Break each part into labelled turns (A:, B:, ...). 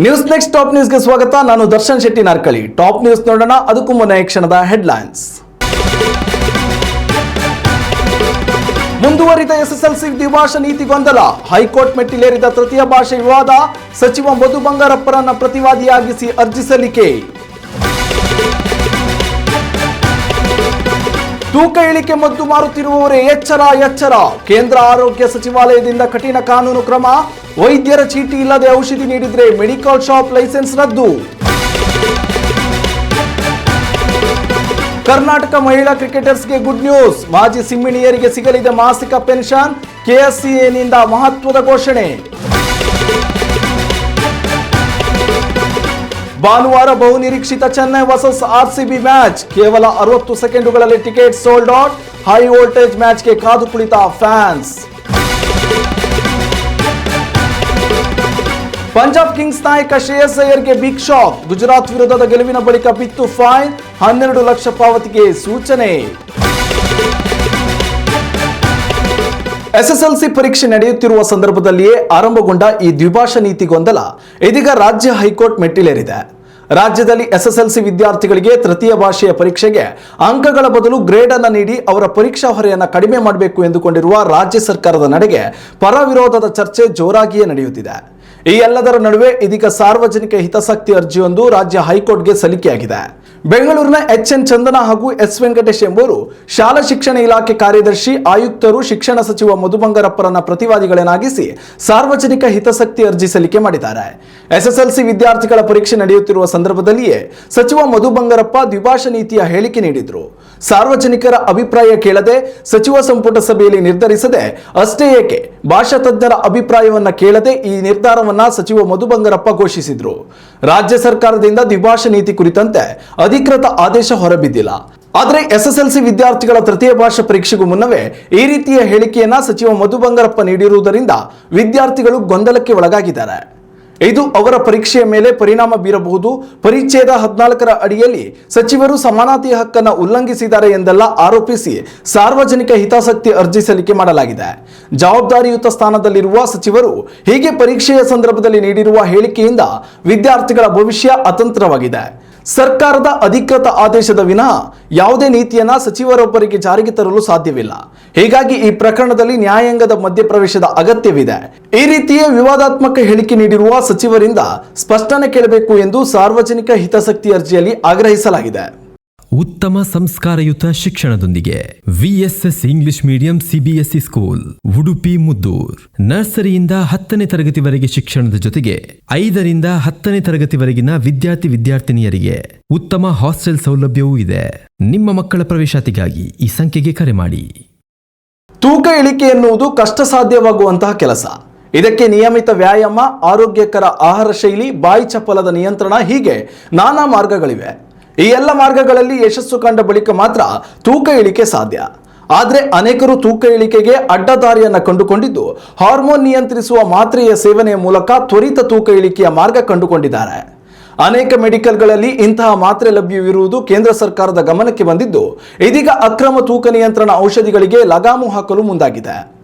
A: News next top ನ್ಯೂಸ್ಗೆ ಸ್ವಾಗತ. ನಾನು ದರ್ಶನ್ ಶೆಟ್ಟಿ ನಾರ್ಕಳಿ. ಟಾಪ್ ನ್ಯೂಸ್ ನೋಡೋಣ. ಅದಕ್ಕೂ ಮುನ್ನ ಈ ಕ್ಷಣದ ಹೆಡ್ಲೈನ್ಸ್. ಮುಂದುವರಿದ ಎಸ್ಎಸ್ಎಲ್ಸಿ ದ್ವಿಭಾಷಾ ನೀತಿ ಗೊಂದಲ. ಹೈಕೋರ್ಟ್ ಮೆಟ್ಟಿಲೇರಿದ ತೃತೀಯ ಭಾಷೆ ವಿವಾದ. ಸಚಿವ ಮಧು ಬಂಗಾರಪ್ಪರನ್ನ ಪ್ರತಿವಾದಿಯಾಗಿಸಿ ಅರ್ಜಿ ಸಲ್ಲಿಕೆ. ತೂಕ ಇಳಿಕೆ ಮದ್ದು ಮಾರುತ್ತಿರುವವರೇ ಎಚ್ಚರ ಎಚ್ಚರ. ಕೇಂದ್ರ ಆರೋಗ್ಯ ಸಚಿವಾಲಯದಿಂದ ಕಠಿಣ ಕಾನೂನು ಕ್ರಮ. ವೈದ್ಯರ ಚೀಟಿ ಇಲ್ಲದೆ ಔಷಧಿ ನೀಡಿದ್ರೆ ಮೆಡಿಕಲ್ ಶಾಪ್ ಲೈಸೆನ್ಸ್ ರದ್ದು. ಕರ್ನಾಟಕ ಮಹಿಳಾ ಕ್ರಿಕೆಟರ್ಸ್ಗೆ ಗುಡ್ ನ್ಯೂಸ್. ಮಾಜಿ ಸಿಂಹಿಣಿಯರಿಗೆ ಸಿಗಲಿದೆ ಮಾಸಿಕ ಪೆನ್ಷನ್. ಕೆಎಸ್ಸಿಎನಿಂದ ಮಹತ್ವದ ಘೋಷಣೆ. ಭಾನುವಾರ ಬಹುನಿರೀಕ್ಷಿತ ಚೆನ್ನೈ ವರ್ಸಸ್ ಆರ್ಸಿಬಿ ಮ್ಯಾಚ್. ಕೇವಲ 60 ಸೆಕೆಂಡುಗಳಲ್ಲಿ ticket sold out. High voltage ಮ್ಯಾಚ್ಗೆ ಕಾದು ಕುಳಿತ ಫ್ಯಾನ್ಸ್. ಪಂಜಾಬ್ ಕಿಂಗ್ಸ್ ನಾಯಕ ಶ್ರೇಯಸ್ ಅಯ್ಯರ್ಗೆ ಬಿಗ್ ಶಾಕ್. ಗುಜರಾತ್ ವಿರುದ್ಧದ ಗೆಲುವಿನ ಬಳಿಕ ಬಿತ್ತು ಫೈನ್. 12 ಲಕ್ಷ ಪಾವತಿಗೆ ಸೂಚನೆ. ಎಸ್ಎಸ್ಎಲ್ಸಿ ಪರೀಕ್ಷೆ ನಡೆಯುತ್ತಿರುವ ಸಂದರ್ಭದಲ್ಲಿಯೇ ಆರಂಭಗೊಂಡ ಈ ದ್ವಿಭಾಷಾ ನೀತಿ ಗೊಂದಲ ಇದೀಗ ರಾಜ್ಯ ಹೈಕೋರ್ಟ್ ಮೆಟ್ಟಿಲೇರಿದೆ. ರಾಜ್ಯದಲ್ಲಿ ಎಸ್ಎಸ್ಎಲ್ಸಿ ವಿದ್ಯಾರ್ಥಿಗಳಿಗೆ ತೃತೀಯ ಭಾಷೆಯ ಪರೀಕ್ಷೆಗೆ ಅಂಕಗಳ ಬದಲು ಗ್ರೇಡ್ ಅನ್ನು ನೀಡಿ ಅವರ ಪರೀಕ್ಷಾ ಹೊರೆಯನ್ನು ಕಡಿಮೆ ಮಾಡಬೇಕು ಎಂದುಕೊಂಡಿರುವ ರಾಜ್ಯ ಸರ್ಕಾರದ ನಡೆಗೆ ಪರ ವಿರೋಧದ ಚರ್ಚೆ ಜೋರಾಗಿಯೇ ನಡೆಯುತ್ತಿದೆ. ಈ ಎಲ್ಲದರ ನಡುವೆ ಇದೀಗ ಸಾರ್ವಜನಿಕ ಹಿತಾಸಕ್ತಿ ಅರ್ಜಿಯೊಂದು ರಾಜ್ಯ ಹೈಕೋರ್ಟ್ಗೆ ಸಲ್ಲಿಕೆಯಾಗಿದೆ. ಬೆಂಗಳೂರಿನ ಎಚ್ಎನ್ ಚಂದನ ಹಾಗೂ ಎಸ್ ವೆಂಕಟೇಶ್ ಎಂಬುವರು ಶಾಲಾ ಶಿಕ್ಷಣ ಇಲಾಖೆ ಕಾರ್ಯದರ್ಶಿ, ಆಯುಕ್ತರು, ಶಿಕ್ಷಣ ಸಚಿವ ಮಧು ಬಂಗಾರಪ್ಪರನ್ನ ಪ್ರತಿವಾದಿಗಳನ್ನಾಗಿಸಿ ಸಾರ್ವಜನಿಕ ಹಿತಾಸಕ್ತಿ ಅರ್ಜಿ ಸಲ್ಲಿಕೆ ಮಾಡಿದ್ದಾರೆ. ಎಸ್ಎಸ್ಎಲ್ಸಿ ವಿದ್ಯಾರ್ಥಿಗಳ ಪರೀಕ್ಷೆ ನಡೆಯುತ್ತಿರುವ ಸಂದರ್ಭದಲ್ಲಿಯೇ ಸಚಿವ ಮಧು ಬಂಗಾರಪ್ಪ ದ್ವಿಭಾಷಾ ನೀತಿಯ ಹೇಳಿಕೆ ನೀಡಿದ್ರು. ಸಾರ್ವಜನಿಕರ ಅಭಿಪ್ರಾಯ ಕೇಳದೆ, ಸಚಿವ ಸಂಪುಟ ಸಭೆಯಲ್ಲಿ ನಿರ್ಧರಿಸದೆ, ಅಷ್ಟೇ ಏಕೆ ಭಾಷಾ ತಜ್ಞರ ಅಭಿಪ್ರಾಯವನ್ನ ಕೇಳದೆ ಈ ನಿರ್ಧಾರವನ್ನ ಸಚಿವ ಮಧು ಬಂಗಾರಪ್ಪ ಘೋಷಿಸಿದ್ರು. ರಾಜ್ಯ ಸರ್ಕಾರದಿಂದ ದ್ವಿಭಾಷಾ ನೀತಿ ಕುರಿತಂತೆ ಅಧಿಕೃತ ಆದೇಶ ಹೊರಬಿದ್ದಿಲ್ಲ. ಆದರೆ ಎಸ್ಎಸ್ಎಲ್ಸಿ ವಿದ್ಯಾರ್ಥಿಗಳ ತೃತೀಯ ಭಾಷಾ ಪರೀಕ್ಷೆಗೂ ಮುನ್ನವೇ ಈ ರೀತಿಯ ಹೇಳಿಕೆಯನ್ನ ಸಚಿವ ಮಧು ಬಂಗಾರಪ್ಪ ನೀಡಿರುವುದರಿಂದ ವಿದ್ಯಾರ್ಥಿಗಳು ಗೊಂದಲಕ್ಕೆ ಒಳಗಾಗಿದ್ದಾರೆ. ಇದು ಅವರ ಪರೀಕ್ಷೆಯ ಮೇಲೆ ಪರಿಣಾಮ ಬೀರಬಹುದು. ಪರಿಚ್ಛೇದ 14ರ ಅಡಿಯಲ್ಲಿ ಸಚಿವರು ಸಮಾನತೆಯ ಹಕ್ಕನ್ನು ಉಲ್ಲಂಘಿಸಿದ್ದಾರೆ ಎಂದೆಲ್ಲ ಆರೋಪಿಸಿ ಸಾರ್ವಜನಿಕ ಹಿತಾಸಕ್ತಿ ಅರ್ಜಿ ಸಲ್ಲಿಕೆ ಮಾಡಲಾಗಿದೆ. ಜವಾಬ್ದಾರಿಯುತ ಸ್ಥಾನದಲ್ಲಿರುವ ಸಚಿವರು ಹೀಗೆ ಪರೀಕ್ಷೆಯ ಸಂದರ್ಭದಲ್ಲಿ ನೀಡಿರುವ ಹೇಳಿಕೆಯಿಂದ ವಿದ್ಯಾರ್ಥಿಗಳ ಭವಿಷ್ಯ ಅತಂತ್ರವಾಗಿದೆ. ಸರ್ಕಾರದ ಅಧಿಕೃತ ಆದೇಶದ ವಿನಃ ಯಾವುದೇ ನೀತಿಯನ್ನ ಸಚಿವರೊಬ್ಬರಿಗೆ ಜಾರಿಗೆ ತರಲು ಸಾಧ್ಯವಿಲ್ಲ. ಹೀಗಾಗಿ ಈ ಪ್ರಕರಣದಲ್ಲಿ ನ್ಯಾಯಾಂಗದ ಮಧ್ಯಪ್ರವೇಶದ ಅಗತ್ಯವಿದೆ. ಈ ರೀತಿಯ ವಿವಾದಾತ್ಮಕ ಹೇಳಿಕೆ ನೀಡಿರುವ ಸಚಿವರಿಂದ ಸ್ಪಷ್ಟನೆ ಕೇಳಬೇಕು ಎಂದು ಸಾರ್ವಜನಿಕ ಹಿತಾಸಕ್ತಿ ಅರ್ಜಿಯಲ್ಲಿ ಆಗ್ರಹಿಸಲಾಗಿದೆ.
B: ಉತ್ತಮ ಸಂಸ್ಕಾರಯುತ ಶಿಕ್ಷಣದೊಂದಿಗೆ VSS English medium CBSE school Udupi Muddur. ನರ್ಸರಿಯಿಂದ 10ನೇ ತರಗತಿವರೆಗೆ ಶಿಕ್ಷಣದ ಜೊತೆಗೆ 5ರಿಂದ 10ನೇ ತರಗತಿವರೆಗಿನ ವಿದ್ಯಾರ್ಥಿನಿಯರಿಗೆ ಉತ್ತಮ ಹಾಸ್ಟೆಲ್ ಸೌಲಭ್ಯವೂ ಇದೆ. ನಿಮ್ಮ ಮಕ್ಕಳ ಪ್ರವೇಶಾತಿಗಾಗಿ ಈ ಸಂಖ್ಯೆಗೆ ಕರೆ ಮಾಡಿ.
A: ತೂಕ ಇಳಿಕೆ ಎನ್ನುವುದು ಕಷ್ಟ ಸಾಧ್ಯವಾಗುವಂತಹ ಕೆಲಸ. ಇದಕ್ಕೆ ನಿಯಮಿತ ವ್ಯಾಯಾಮ, ಆರೋಗ್ಯಕರ ಆಹಾರ ಶೈಲಿ, ಬಾಯಿ ಚಪ್ಪಲದ ನಿಯಂತ್ರಣ, ಹೀಗೆ ನಾನಾ ಮಾರ್ಗಗಳಿವೆ. ಈ ಎಲ್ಲ ಮಾರ್ಗಗಳಲ್ಲಿ ಯಶಸ್ಸು ಕಂಡ ಬಳಿಕ ಮಾತ್ರ ತೂಕ ಇಳಿಕೆ ಸಾಧ್ಯ. ಆದರೆ ಅನೇಕರು ತೂಕ ಇಳಿಕೆಗೆ ಅಡ್ಡದಾರಿಯನ್ನು ಕಂಡುಕೊಂಡಿದ್ದು ಹಾರ್ಮೋನ್ ನಿಯಂತ್ರಿಸುವ ಮಾತ್ರೆಯ ಸೇವನೆಯ ಮೂಲಕ ತ್ವರಿತ ತೂಕ ಇಳಿಕೆಯ ಮಾರ್ಗ ಕಂಡುಕೊಂಡಿದ್ದಾರೆ. ಅನೇಕ ಮೆಡಿಕಲ್ಗಳಲ್ಲಿ ಇಂತಹ ಮಾತ್ರೆ ಲಭ್ಯವಿರುವುದು ಕೇಂದ್ರ ಸರ್ಕಾರದ ಗಮನಕ್ಕೆ ಬಂದಿದ್ದು ಇದೀಗ ಅಕ್ರಮ ತೂಕ ನಿಯಂತ್ರಣ ಔಷಧಿಗಳಿಗೆ ಲಗಾಮು ಹಾಕಲು ಮುಂದಾಗಿದೆ.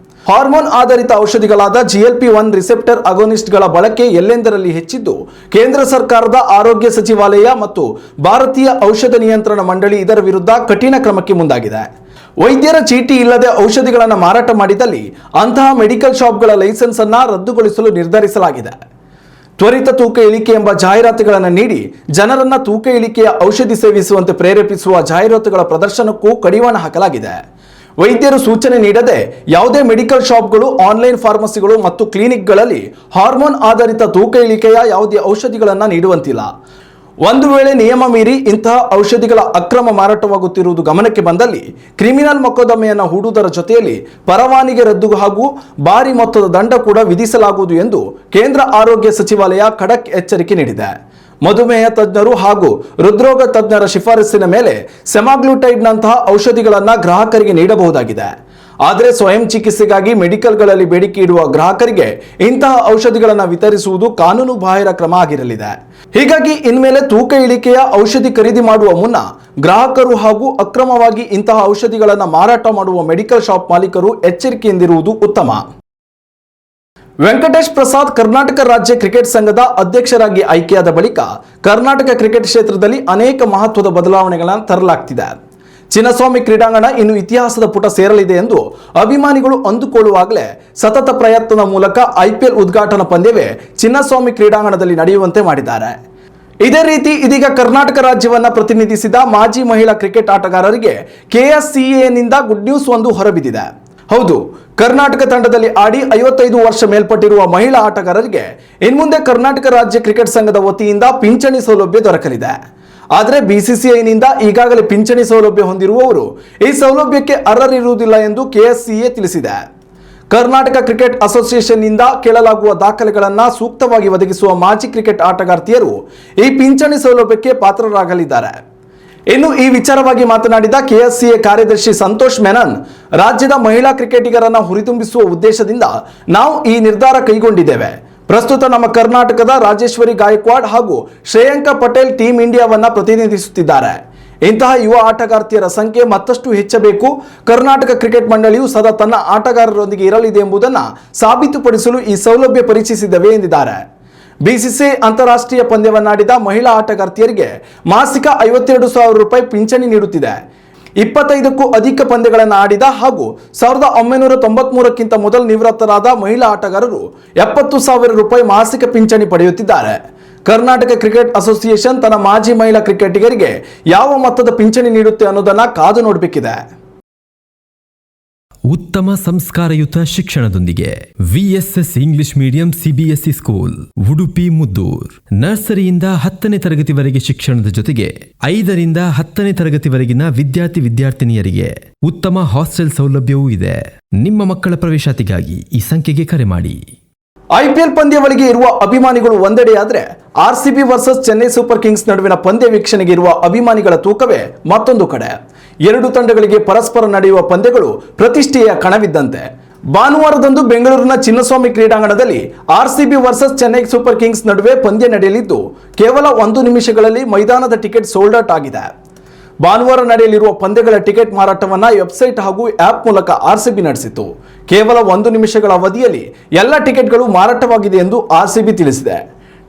A: ಹಾರ್ಮೋನ್ ಆಧಾರಿತ ಔಷಧಿಗಳಾದ GLP-1 ರಿಸೆಪ್ಟರ್ ಅಗೋನಿಸ್ಟ್ಗಳ ಬಳಕೆ ಎಲ್ಲೆಂದರಲ್ಲಿ ಹೆಚ್ಚಿದ್ದು ಕೇಂದ್ರ ಸರ್ಕಾರದ ಆರೋಗ್ಯ ಸಚಿವಾಲಯ ಮತ್ತು ಭಾರತೀಯ ಔಷಧ ನಿಯಂತ್ರಣ ಮಂಡಳಿ ಇದರ ವಿರುದ್ಧ ಕಠಿಣ ಕ್ರಮಕ್ಕೆ ಮುಂದಾಗಿದೆ. ವೈದ್ಯರ ಚೀಟಿ ಇಲ್ಲದೆ ಔಷಧಿಗಳನ್ನು ಮಾರಾಟ ಮಾಡಿದಲ್ಲಿ ಅಂತಹ ಮೆಡಿಕಲ್ ಶಾಪ್ಗಳ ಲೈಸೆನ್ಸ್ ಅನ್ನು ರದ್ದುಗೊಳಿಸಲು ನಿರ್ಧರಿಸಲಾಗಿದೆ. ತ್ವರಿತ ತೂಕ ಇಳಿಕೆ ಎಂಬ ಜಾಹೀರಾತುಗಳನ್ನು ನೀಡಿ ಜನರನ್ನ ತೂಕ ಇಳಿಕೆಯ ಔಷಧಿ ಸೇವಿಸುವಂತೆ ಪ್ರೇರೇಪಿಸುವ ಜಾಹೀರಾತುಗಳ ಪ್ರದರ್ಶನಕ್ಕೂ ಕಡಿವಾಣ ಹಾಕಲಾಗಿದೆ. ವೈದ್ಯರು ಸೂಚನೆ ನೀಡದೆ ಯಾವುದೇ ಮೆಡಿಕಲ್ ಶಾಪ್ಗಳು, ಆನ್ಲೈನ್ ಫಾರ್ಮಸಿಗಳು ಮತ್ತು ಕ್ಲಿನಿಕ್ಗಳಲ್ಲಿ ಹಾರ್ಮೋನ್ ಆಧಾರಿತ ತೂಕ ಇಳಿಕೆಯ ಯಾವುದೇ ಔಷಧಿಗಳನ್ನು ನೀಡುವಂತಿಲ್ಲ. ಒಂದು ವೇಳೆ ನಿಯಮ ಮೀರಿ ಇಂತಹ ಔಷಧಿಗಳ ಅಕ್ರಮ ಮಾರಾಟವಾಗುತ್ತಿರುವುದು ಗಮನಕ್ಕೆ ಬಂದಲ್ಲಿ ಕ್ರಿಮಿನಲ್ ಮೊಕದ್ದಮೆಯನ್ನು ಹೂಡುವುದರ ಜೊತೆಯಲ್ಲಿ ಪರವಾನಗಿ ರದ್ದು ಹಾಗೂ ಭಾರಿ ಮೊತ್ತದ ದಂಡ ಕೂಡ ವಿಧಿಸಲಾಗುವುದು ಎಂದು ಕೇಂದ್ರ ಆರೋಗ್ಯ ಸಚಿವಾಲಯ ಖಡಕ್ ಎಚ್ಚರಿಕೆ ನೀಡಿದೆ. ಮಧುಮೇಹ ತಜ್ಞರು ಹಾಗೂ ಹೃದ್ರೋಗ ತಜ್ಞರ ಶಿಫಾರಸ್ಸಿನ ಮೇಲೆ ಸೆಮಾಗ್ಲೂಟೈಡ್ನಂತಹ ಔಷಧಿಗಳನ್ನು ಗ್ರಾಹಕರಿಗೆ ನೀಡಬಹುದಾಗಿದೆ. ಆದರೆ ಸ್ವಯಂ ಚಿಕಿತ್ಸೆಗಾಗಿ ಮೆಡಿಕಲ್ಗಳಲ್ಲಿ ಬೇಡಿಕೆ ಇಡುವ ಗ್ರಾಹಕರಿಗೆ ಇಂತಹ ಔಷಧಿಗಳನ್ನು ವಿತರಿಸುವುದು ಕಾನೂನು ಬಾಹಿರ ಕ್ರಮ ಆಗಿರಲಿದೆ. ಹೀಗಾಗಿ ಇನ್ಮೇಲೆ ತೂಕ ಇಳಿಕೆಯ ಔಷಧಿ ಖರೀದಿ ಮಾಡುವ ಮುನ್ನ ಗ್ರಾಹಕರು ಹಾಗೂ ಅಕ್ರಮವಾಗಿ ಇಂತಹ ಔಷಧಿಗಳನ್ನು ಮಾರಾಟ ಮಾಡುವ ಮೆಡಿಕಲ್ ಶಾಪ್ ಮಾಲೀಕರು ಎಚ್ಚರಿಕೆಯಿಂದಿರುವುದು ಉತ್ತಮ. ವೆಂಕಟೇಶ್ ಪ್ರಸಾದ್ ಕರ್ನಾಟಕ ರಾಜ್ಯ ಕ್ರಿಕೆಟ್ ಸಂಘದ ಅಧ್ಯಕ್ಷರಾಗಿ ಆಯ್ಕೆಯಾದ ಬಳಿಕ ಕರ್ನಾಟಕ ಕ್ರಿಕೆಟ್ ಕ್ಷೇತ್ರದಲ್ಲಿ ಅನೇಕ ಮಹತ್ವದ ಬದಲಾವಣೆಗಳನ್ನು ತರಲಾಗ್ತಿದೆ. ಚಿನ್ನಸ್ವಾಮಿ ಕ್ರೀಡಾಂಗಣ ಇನ್ನು ಇತಿಹಾಸದ ಪುಟ ಸೇರಲಿದೆ ಎಂದು ಅಭಿಮಾನಿಗಳು ಅಂದುಕೊಳ್ಳುವಾಗಲೇ ಸತತ ಪ್ರಯತ್ನದ ಮೂಲಕ IPL ಉದ್ಘಾಟನಾ ಪಂದ್ಯವೇ ಚಿನ್ನಸ್ವಾಮಿ ಕ್ರೀಡಾಂಗಣದಲ್ಲಿ ನಡೆಯುವಂತೆ ಮಾಡಿದ್ದಾರೆ. ಇದೇ ರೀತಿ ಇದೀಗ ಕರ್ನಾಟಕ ರಾಜ್ಯವನ್ನ ಪ್ರತಿನಿಧಿಸಿದ ಮಾಜಿ ಮಹಿಳಾ ಕ್ರಿಕೆಟ್ ಆಟಗಾರರಿಗೆ KSCAನಿಂದ ಗುಡ್ ನ್ಯೂಸ್ ಒಂದು ಹೊರಬಿದ್ದಿದೆ. ಹೌದು, ಕರ್ನಾಟಕ ತಂಡದಲ್ಲಿ ಆಡಿ 55 ವರ್ಷ ಮೇಲ್ಪಟ್ಟಿರುವ ಮಹಿಳಾ ಆಟಗಾರರಿಗೆ ಇನ್ಮುಂದೆ ಕರ್ನಾಟಕ ರಾಜ್ಯ ಕ್ರಿಕೆಟ್ ಸಂಘದ ವತಿಯಿಂದ ಪಿಂಚಣಿ ಸೌಲಭ್ಯ ದೊರಕಲಿದೆ. ಆದರೆ BCCIನಿಂದ ಈಗಾಗಲೇ ಪಿಂಚಣಿ ಸೌಲಭ್ಯ ಹೊಂದಿರುವವರು ಈ ಸೌಲಭ್ಯಕ್ಕೆ ಅರ್ಹರಿರುವುದಿಲ್ಲ ಎಂದು KSCA ತಿಳಿಸಿದೆ. ಕರ್ನಾಟಕ ಕ್ರಿಕೆಟ್ ಅಸೋಸಿಯೇಷನ್ನಿಂದ ಕೇಳಲಾಗುವ ದಾಖಲೆಗಳನ್ನು ಸೂಕ್ತವಾಗಿ ಒದಗಿಸುವ ಮಾಜಿ ಕ್ರಿಕೆಟ್ ಆಟಗಾರ್ತಿಯರು ಈ ಪಿಂಚಣಿ ಸೌಲಭ್ಯಕ್ಕೆ ಪಾತ್ರರಾಗಲಿದ್ದಾರೆ. ಇನ್ನು ಈ ವಿಚಾರವಾಗಿ ಮಾತನಾಡಿದ KSCA ಕಾರ್ಯದರ್ಶಿ ಸಂತೋಷ್ ಮೆನನ್, ರಾಜ್ಯದ ಮಹಿಳಾ ಕ್ರಿಕೆಟಿಗರನ್ನ ಹುರಿತುಂಬಿಸುವ ಉದ್ದೇಶದಿಂದ ನಾವು ಈ ನಿರ್ಧಾರ ಕೈಗೊಂಡಿದ್ದೇವೆ. ಪ್ರಸ್ತುತ ನಮ್ಮ ಕರ್ನಾಟಕದ ರಾಜೇಶ್ವರಿ ಗಾಯಕ್ವಾಡ್ ಹಾಗೂ ಶ್ರೇಯಾಂಕಾ ಪಟೇಲ್ ಟೀಮ್ ಇಂಡಿಯಾವನ್ನ ಪ್ರತಿನಿಧಿಸುತ್ತಿದ್ದಾರೆ. ಇಂತಹ ಯುವ ಆಟಗಾರ್ತಿಯರ ಸಂಖ್ಯೆ ಮತ್ತಷ್ಟು ಹೆಚ್ಚಬೇಕು. ಕರ್ನಾಟಕ ಕ್ರಿಕೆಟ್ ಮಂಡಳಿಯು ಸದಾ ತನ್ನ ಆಟಗಾರರೊಂದಿಗೆ ಇರಲಿದೆ ಎಂಬುದನ್ನು ಸಾಬೀತುಪಡಿಸಲು ಈ ಸೌಲಭ್ಯ ಪರಿಚಯಿಸಿದ್ದೇವೆ ಎಂದಿದ್ದಾರೆ. BCCI ಅಂತಾರಾಷ್ಟ್ರೀಯ ಪಂದ್ಯವನ್ನಾಡಿದ ಮಹಿಳಾ ಆಟಗಾರ್ತಿಯರಿಗೆ ಮಾಸಿಕ 52,000 ರೂಪಾಯಿ ಪಿಂಚಣಿ ನೀಡುತ್ತಿದೆ. 25ಕ್ಕೂ ಅಧಿಕ ಪಂದ್ಯಗಳನ್ನು ಆಡಿದ ಹಾಗೂ 1993ಕ್ಕಿಂತ ಮೊದಲು ನಿವೃತ್ತರಾದ ಮಹಿಳಾ ಆಟಗಾರರು 70,000 ರೂಪಾಯಿ ಮಾಸಿಕ ಪಿಂಚಣಿ ಪಡೆಯುತ್ತಿದ್ದಾರೆ. ಕರ್ನಾಟಕ ಕ್ರಿಕೆಟ್ ಅಸೋಸಿಯೇಷನ್ ತನ್ನ ಮಾಜಿ ಮಹಿಳಾ ಕ್ರಿಕೆಟಿಗರಿಗೆ ಯಾವ ಮೊತ್ತದ ಪಿಂಚಣಿ ನೀಡುತ್ತೆ ಅನ್ನೋದನ್ನ ಕಾದು ನೋಡಬೇಕಿದೆ.
B: ಉತ್ತಮ ಸಂಸ್ಕಾರಯುತ ಶಿಕ್ಷಣದೊಂದಿಗೆ VSS English medium CBSE school Udupi Muddur. ನರ್ಸರಿಯಿಂದ 10ನೇ ತರಗತಿವರೆಗೆ ಶಿಕ್ಷಣದ ಜೊತೆಗೆ 5ರಿಂದ 10ನೇ ತರಗತಿವರೆಗಿನ ವಿದ್ಯಾರ್ಥಿನಿಯರಿಗೆ ಉತ್ತಮ ಹಾಸ್ಟೆಲ್ ಸೌಲಭ್ಯವೂ ಇದೆ. ನಿಮ್ಮ ಮಕ್ಕಳ ಪ್ರವೇಶಾತಿಗಾಗಿ ಈ ಸಂಖ್ಯೆಗೆ ಕರೆ ಮಾಡಿ.
A: IPL ಪಂದ್ಯವಳಿಗೆ ಇರುವ ಅಭಿಮಾನಿಗಳು ಒಂದೆಡೆಯಾದ್ರೆ RCB versus Chennai super Kings ನಡುವಿನ ಪಂದ್ಯ ವೀಕ್ಷಣೆಗೆ ಇರುವ ಅಭಿಮಾನಿಗಳ ತೂಕವೇ ಮತ್ತೊಂದು ಕಡೆ. ಎರಡು ತಂಡಗಳಿಗೆ ಪರಸ್ಪರ ನಡೆಯುವ ಪಂದ್ಯಗಳು ಪ್ರತಿಷ್ಠೆಯ ಕಣವಿದ್ದಂತೆ. ಭಾನುವಾರದಂದು ಬೆಂಗಳೂರಿನ ಚಿನ್ನಸ್ವಾಮಿ ಕ್ರೀಡಾಂಗಣದಲ್ಲಿ RCB versus Chennai super Kings ನಡುವೆ ಪಂದ್ಯ ನಡೆಯಲಿದ್ದು ಕೇವಲ 1 ನಿಮಿಷಗಳಲ್ಲಿ ಮೈದಾನದ ಟಿಕೆಟ್ ಸೋಲ್ಡ್ ಔಟ್ ಆಗಿದೆ. ಭಾನುವಾರ ನಡೆಯಲಿರುವ ಪಂದ್ಯಗಳ ಟಿಕೆಟ್ ಮಾರಾಟವನ್ನು ವೆಬ್ಸೈಟ್ ಹಾಗೂ ಆಪ್ ಮೂಲಕ RCB ನಡೆಸಿತು. ಕೇವಲ 1 ನಿಮಿಷಗಳ ಅವಧಿಯಲ್ಲಿ ಎಲ್ಲ ಟಿಕೆಟ್ಗಳು ಮಾರಾಟವಾಗಿದೆ ಎಂದು RCB ತಿಳಿಸಿದೆ.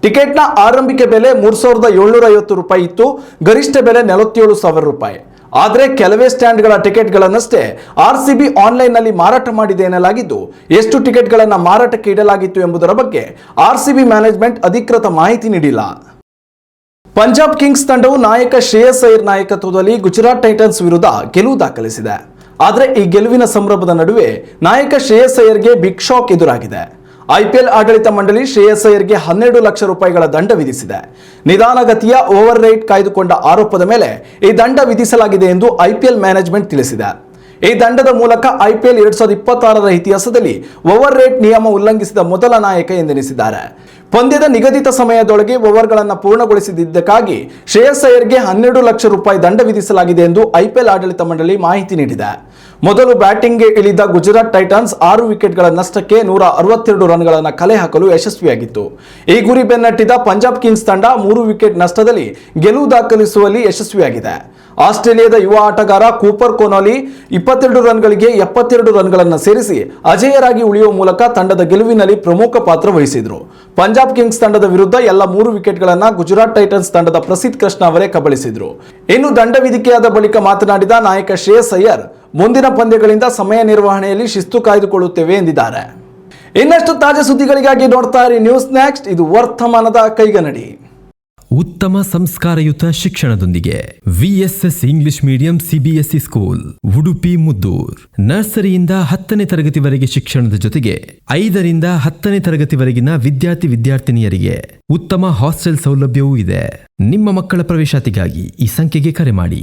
A: ಟಿಕೆಟ್ನ ಆರಂಭಿಕ ಬೆಲೆ 3,750 ರೂಪಾಯಿ ಇತ್ತು. ಗರಿಷ್ಠ ಬೆಲೆ 47,000 ರೂಪಾಯಿ. ಆದರೆ ಕೆಲವೇ ಸ್ಟ್ಯಾಂಡ್ಗಳ ಟಿಕೆಟ್ಗಳನ್ನಷ್ಟೇ RCB ಆನ್ಲೈನ್ನಲ್ಲಿ ಮಾರಾಟ ಮಾಡಿದೆ ಎನ್ನಲಾಗಿದ್ದು, ಎಷ್ಟು ಟಿಕೆಟ್ಗಳನ್ನು ಮಾರಾಟಕ್ಕೆ ಇಡಲಾಗಿತ್ತು ಎಂಬುದರ ಬಗ್ಗೆ RCB ಮ್ಯಾನೇಜ್ಮೆಂಟ್ ಅಧಿಕೃತ ಮಾಹಿತಿ ನೀಡಿಲ್ಲ. ಪಂಜಾಬ್ ಕಿಂಗ್ಸ್ ತಂಡವು ನಾಯಕ ಶ್ರೇಯಸ್ ಅಯ್ಯರ್ ನಾಯಕತ್ವದಲ್ಲಿ ಗುಜರಾತ್ ಟೈಟನ್ಸ್ ವಿರುದ್ಧ ಗೆಲುವು ದಾಖಲಿಸಿದೆ. ಆದರೆ ಈ ಗೆಲುವಿನ ಸಂಭ್ರಮದ ನಡುವೆ ನಾಯಕ ಶ್ರೇಯಸ್ ಅಯ್ಯರ್ಗೆ ಬಿಗ್ ಶಾಕ್ ಎದುರಾಗಿದೆ. IPL ಆಡಳಿತ ಮಂಡಳಿ ಶ್ರೇಯಸ್ ಅಯ್ಯರ್ಗೆ 12 ಲಕ್ಷ ರೂಪಾಯಿಗಳ ದಂಡ ವಿಧಿಸಿದೆ. ನಿಧಾನಗತಿಯ ಓವರ್ ರೇಟ್ ಕಾಯ್ದುಕೊಂಡ ಆರೋಪದ ಮೇಲೆ ಈ ದಂಡ ವಿಧಿಸಲಾಗಿದೆ ಎಂದು IPL ಮ್ಯಾನೇಜ್ಮೆಂಟ್ ತಿಳಿಸಿದೆ. ಈ ದಂಡದ ಮೂಲಕ IPL 2026ರ ಇತಿಹಾಸದಲ್ಲಿ ಓವರ್ ರೇಟ್ ನಿಯಮ ಉಲ್ಲಂಘಿಸಿದ ಮೊದಲ ನಾಯಕ ಎಂದೆನಿಸಿದ್ದಾರೆ. ಪಂದ್ಯದ ನಿಗದಿತ ಸಮಯದೊಳಗೆ ಓವರ್ಗಳನ್ನು ಪೂರ್ಣಗೊಳಿಸಿದ್ದಕ್ಕಾಗಿ ಶ್ರೇಯಸ್ ಅಯ್ಯರ್ಗೆ 12 ಲಕ್ಷ ರೂಪಾಯಿ ದಂಡ ವಿಧಿಸಲಾಗಿದೆ ಎಂದು IPL ಆಡಳಿತ ಮಂಡಳಿ ಮಾಹಿತಿ ನೀಡಿದೆ. ಮೊದಲು ಬ್ಯಾಟಿಂಗ್ಗೆ ಇಳಿದ ಗುಜರಾತ್ ಟೈಟನ್ಸ್ 6 ವಿಕೆಟ್ಗಳ ನಷ್ಟಕ್ಕೆ 162 ರನ್ಗಳನ್ನು ಕಲೆ ಹಾಕಲು ಯಶಸ್ವಿಯಾಗಿತ್ತು. ಈ ಗುರಿ ಬೆನ್ನಟ್ಟಿದ ಪಂಜಾಬ್ ಕಿಂಗ್ಸ್ ತಂಡ 3 ವಿಕೆಟ್ ನಷ್ಟದಲ್ಲಿ ಗೆಲುವು ದಾಖಲಿಸುವಲ್ಲಿ ಯಶಸ್ವಿಯಾಗಿದೆ. ಆಸ್ಟ್ರೇಲಿಯಾದ ಯುವ ಆಟಗಾರ ಕೂಪರ್ ಕೊನಾಲಿ 22 ರನ್ಗಳಿಗೆ 72 ರನ್ಗಳನ್ನು ಸೇರಿಸಿ ಅಜೇಯರಾಗಿ ಉಳಿಯುವ ಮೂಲಕ ತಂಡದ ಗೆಲುವಿನಲ್ಲಿ ಪ್ರಮುಖ ಪಾತ್ರ ವಹಿಸಿದರು. ಪಂಜಾಬ್ ಕಿಂಗ್ಸ್ ತಂಡದ ವಿರುದ್ಧ ಎಲ್ಲ 3 ವಿಕೆಟ್ಗಳನ್ನು ಗುಜರಾತ್ ಟೈಟನ್ಸ್ ತಂಡದ ಪ್ರಸಿದ್ಧ ಕೃಷ್ಣ ಅವರೇ ಕಬಳಿಸಿದರು. ಇನ್ನು ದಂಡ ವಿಧಿಕೆಯಾದ ಬಳಿಕ ಮಾತನಾಡಿದ ನಾಯಕ ಶ್ರೇಯಸ್ ಅಯ್ಯರ್, ಮುಂದಿನ ಪಂದ್ಯಗಳಿಂದ ಸಮಯ ನಿರ್ವಹಣೆಯಲ್ಲಿ ಶಿಸ್ತು ಕಾಯ್ದುಕೊಳ್ಳುತ್ತೇವೆ ಎಂದಿದ್ದಾರೆ. ಇನ್ನಷ್ಟು ತಾಜಾ ಸುದ್ದಿಗಳಿಗಾಗಿ ನೋಡ್ತಾ ಇರಿ ನ್ಯೂಸ್ ನೆಕ್ಸ್ಟ್. ಇದು ವರ್ತಮಾನದ ಕೈಗನ್ನಡಿ.
B: ಉತ್ತಮ ಸಂಸ್ಕಾರಯುತ ಶಿಕ್ಷಣದೊಂದಿಗೆ VSS English medium CBSE school Udupi Muddur. ನರ್ಸರಿಯಿಂದ 10ನೇ ತರಗತಿವರೆಗೆ ಶಿಕ್ಷಣದ ಜೊತೆಗೆ 5ರಿಂದ 10ನೇ ತರಗತಿವರೆಗಿನ ವಿದ್ಯಾರ್ಥಿನಿಯರಿಗೆ ಉತ್ತಮ ಹಾಸ್ಟೆಲ್ ಸೌಲಭ್ಯವೂ ಇದೆ. ನಿಮ್ಮ ಮಕ್ಕಳ ಪ್ರವೇಶಾತಿಗಾಗಿ ಈ ಸಂಖ್ಯೆಗೆ ಕರೆ ಮಾಡಿ.